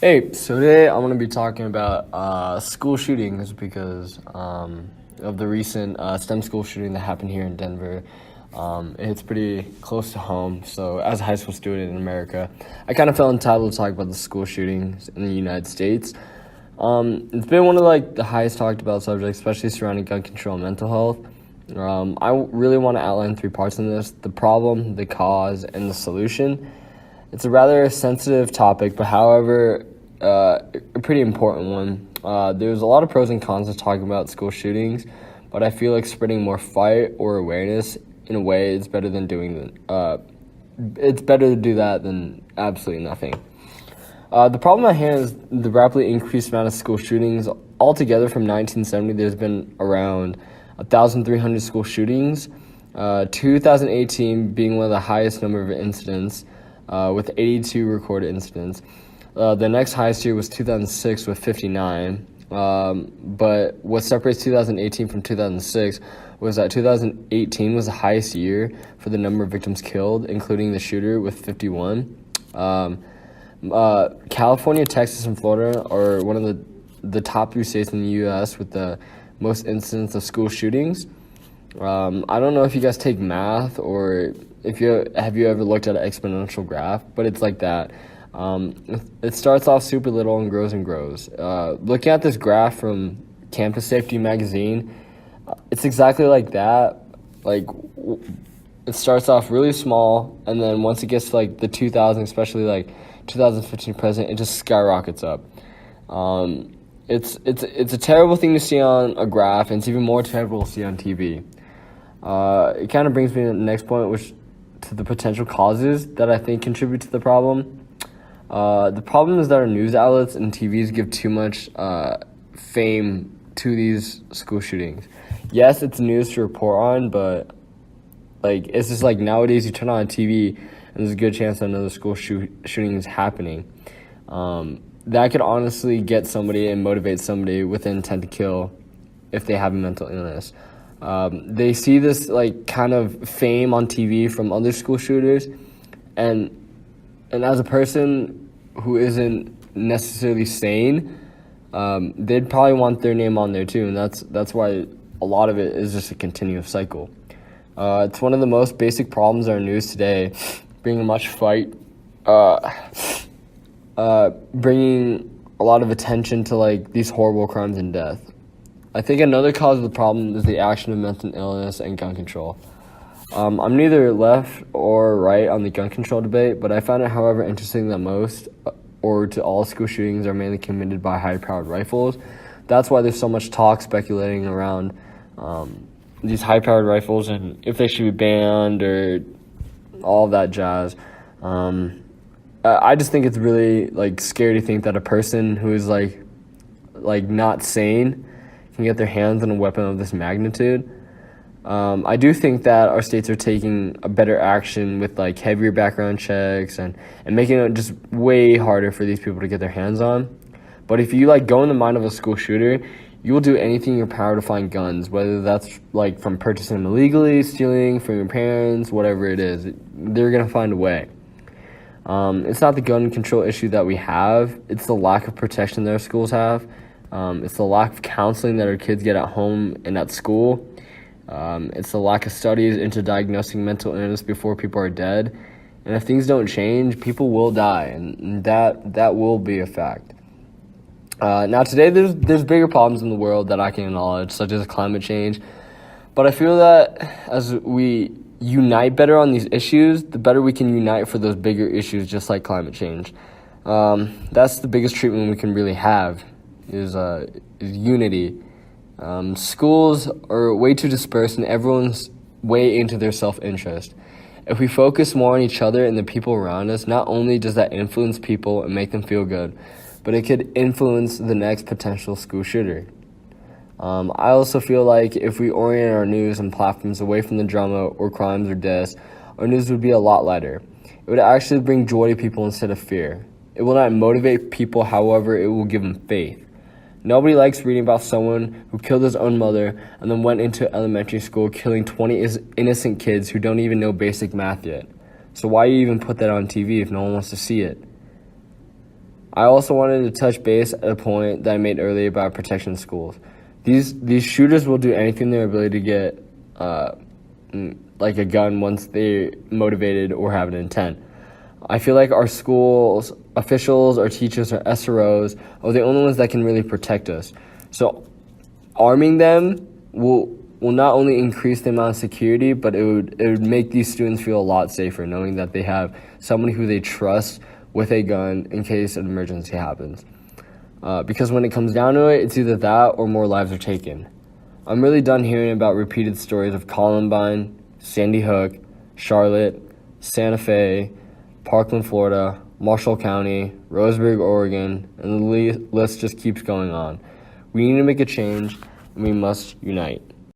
Hey, so today I'm going to be talking about school shootings because of the recent STEM school shooting that happened here in Denver. It's pretty close to home, so as a high school student in America, I kind of felt entitled to talk about the school shootings in the United States. It's been one of the highest talked about subjects, especially surrounding gun control and mental health. I really want to outline three parts in this: the problem, the cause, and the solution. It's a rather sensitive topic, but however, a pretty important one. There's a lot of pros and cons to talking about school shootings, but I feel like spreading more fight or awareness in a way it's better than it's better to do that than absolutely nothing. The problem at hand is the rapidly increased amount of school shootings. Altogether, from 1970, there's been around 1,300 school shootings. 2018 being one of the highest number of incidents, with 82 recorded incidents. The next highest year was 2006 with 59. But what separates 2018 from 2006 was that 2018 was the highest year for the number of victims killed, including the shooter with 51. California, Texas, and Florida are one of the top three states in the U.S. with the most incidents of school shootings. I don't know if you guys take math or if you ever looked at an exponential graph, but it's like that. It starts off super little and grows and grows. Looking at this graph from Campus Safety magazine, it's exactly like that. It starts off really small, and then once it gets to the 2000s, especially 2015 present, it just skyrockets up. It's a terrible thing to see on a graph, and it's even more terrible to see on TV. It kind of brings me to the next point, which to the potential causes that I think contribute to the problem. The problem is that our news outlets and TVs give too much fame to these school shootings. Yes, it's news to report on, but it's just nowadays you turn on TV and there's a good chance that another school shooting is happening. That could honestly get somebody and motivate somebody with the intent to kill if they have a mental illness. They see this kind of fame on TV from other school shooters, and as a person who isn't necessarily sane, they'd probably want their name on there too, and that's why a lot of it is just a continuous cycle. It's one of the most basic problems in our news today, bringing much fight, bringing a lot of attention to these horrible crimes and death. I think another cause of the problem is the action of mental illness and gun control. I'm neither left or right on the gun control debate, but I find it, however, interesting that most or to all school shootings are mainly committed by high-powered rifles. That's why there's so much talk speculating around these high-powered rifles and if they should be banned or all of that jazz. I just think it's really scary to think that a person who is not sane can get their hands on a weapon of this magnitude. I do think that our states are taking a better action with heavier background checks and making it just way harder for these people to get their hands on. But if you go in the mind of a school shooter, you will do anything in your power to find guns, whether that's from purchasing them illegally, stealing from your parents, whatever it is. They're gonna find a way. It's not the gun control issue that we have, it's the lack of protection that our schools have. It's the lack of counseling that our kids get at home and at school. It's the lack of studies into diagnosing mental illness before people are dead. And if things don't change, people will die, and that will be a fact. Now today there's bigger problems in the world that I can acknowledge, such as climate change. But I feel that as we unite better on these issues, the better we can unite for those bigger issues, just like climate change. That's the biggest treatment we can really have is unity. Schools are way too dispersed and everyone's way into their self-interest. If we focus more on each other and the people around us, not only does that influence people and make them feel good, but it could influence the next potential school shooter. I also feel like if we orient our news and platforms away from the drama or crimes or deaths, our news would be a lot lighter. It would actually bring joy to people instead of fear. It will not motivate people, however, it will give them faith. Nobody likes reading about someone who killed his own mother and then went into elementary school killing 20 innocent kids who don't even know basic math yet. So why even put that on TV if no one wants to see it? I also wanted to touch base at a point that I made earlier about protection schools. These shooters will do anything in their ability to get like a gun once they're motivated or have an intent. I feel like our schools officials, our teachers, our SROs are the only ones that can really protect us. So arming them will not only increase the amount of security, but it would make these students feel a lot safer knowing that they have someone who they trust with a gun in case an emergency happens. Because when it comes down to it, it's either that or more lives are taken. I'm really done hearing about repeated stories of Columbine, Sandy Hook, Charlotte, Santa Fe, Parkland, Florida, Marshall County, Roseburg, Oregon, and the list just keeps going on. We need to make a change, and we must unite.